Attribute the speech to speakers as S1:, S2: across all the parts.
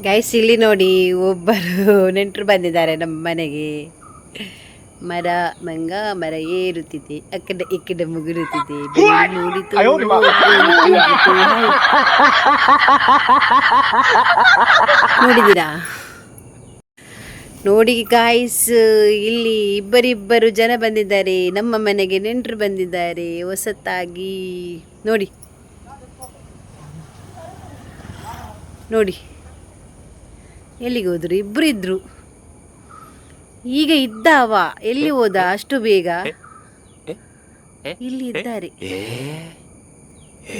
S1: Guys ಇಲ್ಲಿ ನೋಡಿ ಒಬ್ಬರು ನೆಂಟರು ಬಂದಿದ್ದಾರೆ ನಮ್ಮ ಮನೆಗೆ. ಮರ ಮಂಗ ಮರ ಏರುತ್ತಿದೆ, ಅಕ್ಕಡೆ ಈ ಕಡೆ ಮುಗುರುತ್ತಿದೆ. ನೋಡಿತು ನೋಡಿದ್ದೀರಾ? ನೋಡಿ ಗಾಯ್ಸ್, ಇಲ್ಲಿ ಇಬ್ಬರಿಬ್ಬರು ಜನ ಬಂದಿದ್ದಾರೆ ನಮ್ಮ ಮನೆಗೆ, ನೆಂಟರು ಬಂದಿದ್ದಾರೆ ಹೊಸತ್ತಾಗಿ. ನೋಡಿ ನೋಡಿ ಎಲ್ಲಿಗೆ ಹೋದ್ರು? ಇಬ್ರು ಇದ್ರು, ಈಗ ಇದ್ದಾವ ಎಲ್ಲಿ ಹೋದ ಅಷ್ಟು ಬೇಗ? ಇಲ್ಲಿ ಇದ್ದಾರೆ,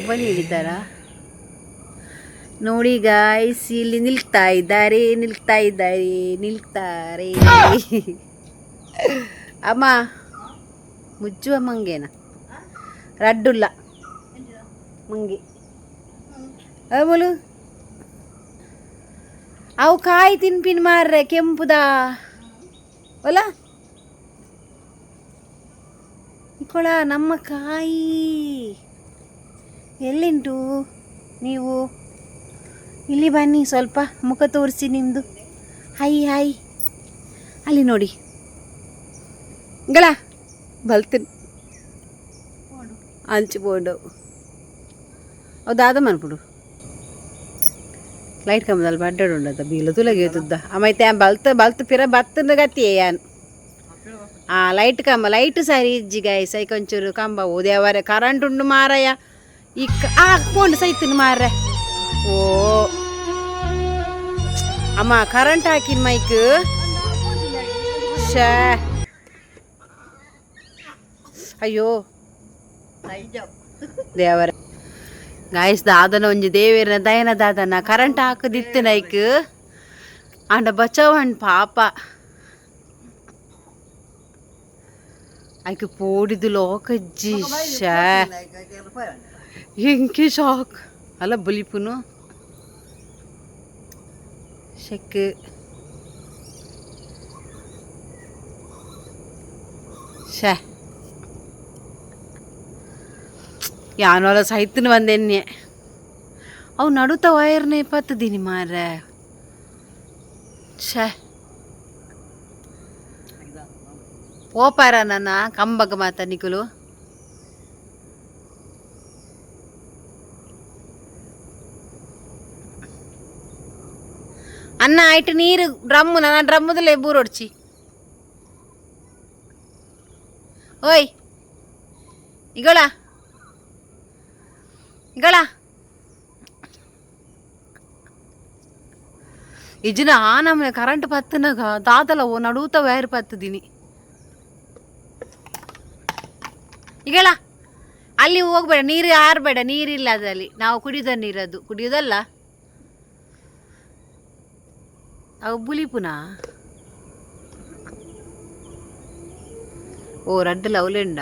S1: ಬಲಿ ಹಿಡಿತಾರ ನೋಡಿ ಗಾಯ್ಸ್. ಇಲ್ಲಿ ನಿಲ್ತಾರೆ. ಅಮ್ಮ ಮುಜ್ಜುವ ಮಂಗೇನ ರಡ್ಡುಲ್ಲ ಮಂಗೆ ಅವಳು ಅವು ಕಾಯಿ ತಿನ್ಪಿನ್ ಮಾರ್ರೆ ಕೆಂಪುದ ಒಲ ಇಕೊಳ ನಮ್ಮ ಕಾಯಿ ಎಲ್ಲಿಂಟು? ನೀವು ಇಲ್ಲಿ ಬನ್ನಿ, ಸ್ವಲ್ಪ ಮುಖ ತೋರಿಸಿ ನಿಮ್ಮದು. ಹಾಯ್ ಅಲ್ಲಿ ನೋಡಿ ಗಳ ಬಲ್ತೀನಿ ಹಂಚ್ಬೋದು. ಹೌದಾದ ಮನ್ಬಿಡು ಲೈಟ್ ಕಂಬದಲ್ಲಿ ಬಡ್ಡಾಡು ఉండదు బీలు తులగేతుద్దా అమైతే బల్త పిర బత్తుంది గతి ఏయాను లైట్ కంబ లైట్ సరి ఇజ్జి గైస్ అయి కొంచెం కంబ ఉదయవరే కరెంట్ ఉండు మారయ్య పోండి సైతుని మారే. ఓ అమ్మ కరెంట్ ಹಾಕಿನ మైక్ ಶೇ ಅಯ್ಯೋ ದೇವರ ಗಾಯ್ಸ್ ದಾದನ ಒಂಜಿ ದೇವೇರನ ದಯನ ದಾದನ ಕರೆಂಟ್ ಹಾಕದಿತ್ತು ನೈಕ್ ಅಂಡ ಬಚಾವಣ್ ಪಾಪ ಐಕ್ ಪೋಡಿದು ಲೋಕಜ್ಜಿ ಶೇ ಎಂಕಿ ಶಾಕ್ ಅಲ್ಲ ಬಲಿಪುನು ಶೆಕ್ ಶೇ ಯಾನೋಲ ಸೈತನ ಬಂದೆನ್ನೆ ಅವು ನಡುತ್ತ ವೈರ್ನೇ ಪತ್ತದೀನಿ ಮಾರ್ರೆ. ಶೇ ಓಪಾರ ನನ್ನ ಕಂಬಗ ಮಾತ ನಿಕುಲು ಅನ್ನ ಆಯ್ತು ನೀರು ಡ್ರಮ್ಮು ನನ್ನ ಡ್ರಮ್ಮದಲ್ಲೇ ಬೂರೊಡ್ಚಿ. ಓಯ್ ಇಗಳ ಇಜ್ಜಿನ ನಮ್ಮನೆ ಕರೆಂಟ್ ಪತ್ತನಾಗ ದಾದಲ ನಡುತ್ತ ವೈರ್ ಪತ್ತದೀನಿ. ಈಗಳ ಅಲ್ಲಿ ಹೋಗ್ಬೇಡ, ನೀರು ಆರಬೇಡ, ನೀರಿಲ್ಲ ಅದರಲ್ಲಿ. ನಾವು ಕುಡಿದ ನೀರದು ಕುಡಿಯೋದಲ್ಲ ಅವು ಬುಲಿಪುನ. ಓ ರಡ್ಡಲ ಅವಲೆಂಡ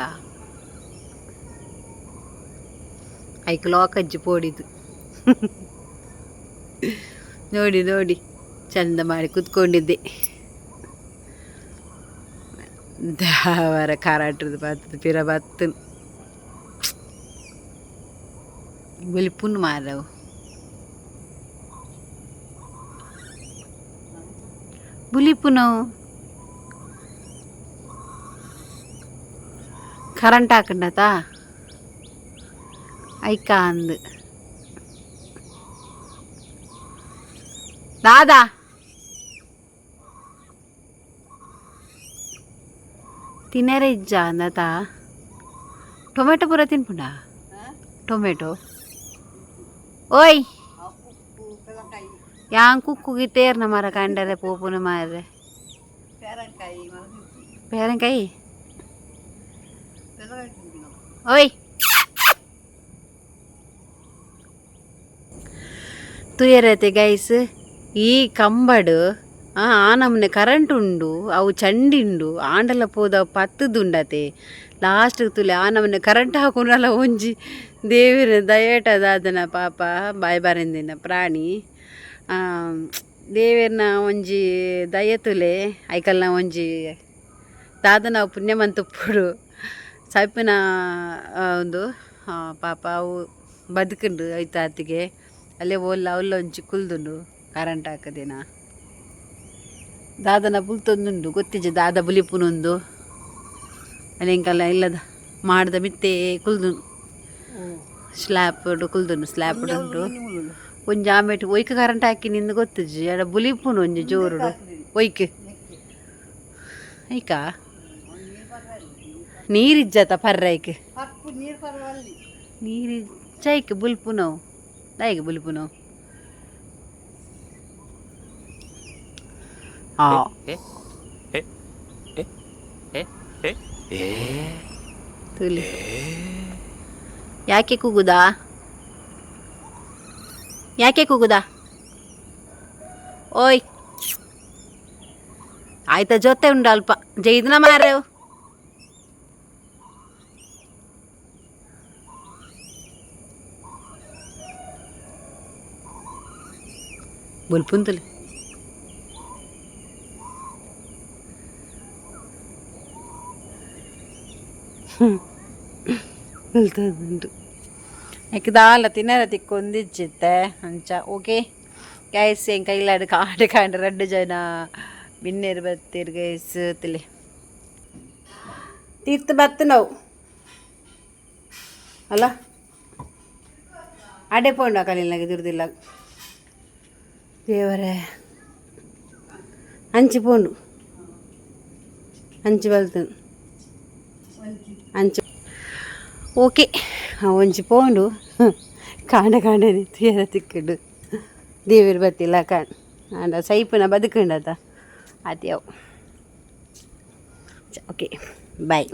S1: ಐಕ್ ಲೋಕಜ್ಜಿ ಪೋಡಿದು ನೋಡಿ ಚಂದ ಮಾಡಿ ಕುತ್ಕೊಂಡಿದ್ದೆ. ದಾವರ ಕಾರಾಟ್ರದ್ದು ಬರ್ತದೆ ಪಿರ ಬತ್ತನ್ ಬೆಲಿಪುನ್ ಮಾರವು ಬುಲಿಪುನವು ಕರೆಂಟ್ ಹಾಕಂಡತಾ ಐಕ ಅಂದು ದಾದಾ ತಿನ್ನರೆ ಇಜ್ಜ ಅಂದತ ಟೊಮೆಟೊ ಪೂರ ತಿನ್ಪುಂಡ ಟೊಮೆಟೊ ಓಯ್ ಯಾಂಗ್ ಕುಕ್ಕುಗಿ ತೇರ್ನ ಮರ ಕಂಡರೆ ಪೋಪುನ ಮಾರ್ರೆ ಪೇರಂಕಾಯಿ ಓಯ್ ತುಯರತೆ ಗೈಸ್ ಈ ಕಂಬಡು ನಮ್ಮನೆ ಕರೆಂಟ್ ಉಂಡು ಅವು ಚಂಡಿಂಡು ಆಂಡಲ ಪೋದ ಪತ್ತದುಂಡತೆ ಲಾಸ್ಟ್ ತುಲೆ ನಮ್ಮನೆ ಕರೆಂಟ್ ಹಾಕೊಂಡಲ್ಲ ಒಂಜಿ ದೇವಿನ ದಯಟದಾದನ ಪಾಪ ಬಾಯ್ ಬರೆಂದಿನ ಪ್ರಾಣಿ ದೇವಿನ ಒಂಜಿ ದಯ ತುಲೆ ಐಕಲ್ನ ಒಂಜಿ ದಾದನ ಪುಣ್ಯಮಂತುಪ್ಪುಡು ಸೈಪಿನ ಒಂದು ಪಾಪ ಅವು ಬದುಕುಂಡು ಐತಾತಿಗೆ ಅಲ್ಲೇ ಓಲ್ಲ ಅವಲ್ಲ ಒಂಚಿ ಕುಲ್ದುಂಡು ಕರೆಂಟ್ ಹಾಕದೇನ ದಾದನ ಬುಲ್ತೊಂದುಂಡು ಗೊತ್ತಿಜ್ಜೆ ದಾದ ಬುಲಿಪುನೊಂದು ಅಲ್ಲಿಂಕಲ್ಲ ಇಲ್ಲದ ಮಾಡ್ದ ಮಿತ್ತೆ ಕುಲ್ದು ಸ್ಲ್ಯಾಪ್ ಕುಲ್ದುಂಡು ಸ್ಲ್ಯಾಪ್ ಉಂಟು ಒಂಜಿ ಆಮೇಟ್ ಒಯ್ಕ ಕರೆಂಟ್ ಹಾಕಿ ನಿಂದು ಗೊತ್ತಿಜ್ಜಿ ಅಡ ಬುಲಿಪುನು ಒಂಜಿ ಜೋರುಡು ಒಯ್ಕ್ ಐಕ ನೀರಿಜ್ಜತ ಪರ್ರೈಕ್ ನೀರಿಜ್ಜೈಕ್ ಬುಲ್ಪುನವು ದಾಯಿಗೆ ಬುಲ್ಪುನವು ತುಲಿ ಯಾಕೆ ಕೂಗುದಾ ಯಾಕೆ ಕೂಗುದಾ ಓಯ್ ಆಯ್ತಾ ಜೊತೆ ಉಂಡು ಅಲ್ಪ ಜೈದ್ನ ಮಾರೇವು ಬುಲ್ಪುಂತಲಿ ಬುಲ್ತುಂಡು ಯಾಕೆ ದಾಲ ತಿನ್ನರ ತಿಕ್ಕೊಂದಿಜ್ಜಿತ್ತೆ ಅಂಚ ಓಕೆ ಗೈಸ್ ಹೆಂಗೆ ಕೈಲಾಡು ಕಾಂಡು 2 ಜನ ಬಿನ್ನೇರು ಬರ್ತೀರಿ ಗೈಸ್ ತಿಳಿ ತೀರ್ಥ ಬತ್ತು ನಾವು ಅಲ್ಲ ಅಡೆ ಪೋಂಡು ಕಲಿನಾಗ ದುರ್ದಿಲ್ಲ ದೇವರೇ ಅಂಚಿ ಪೋಂಡು ಅಂಚಿ ಬಲ್ತು ಅಂಚು ಓಕೆ ಒಂಚಿ ಪೋಂಡು ಕಾಂಡ ತೀರ ತಿಕ್ಕಂಡು ದೇವರು ಬರ್ತಿಲ್ಲ ಕಾಣ್ ಅಂಡ ಸೈಪುನ ಬದುಕಂಡದ ಅದ್ಯಾವು ಓಕೆ ಬಾಯ್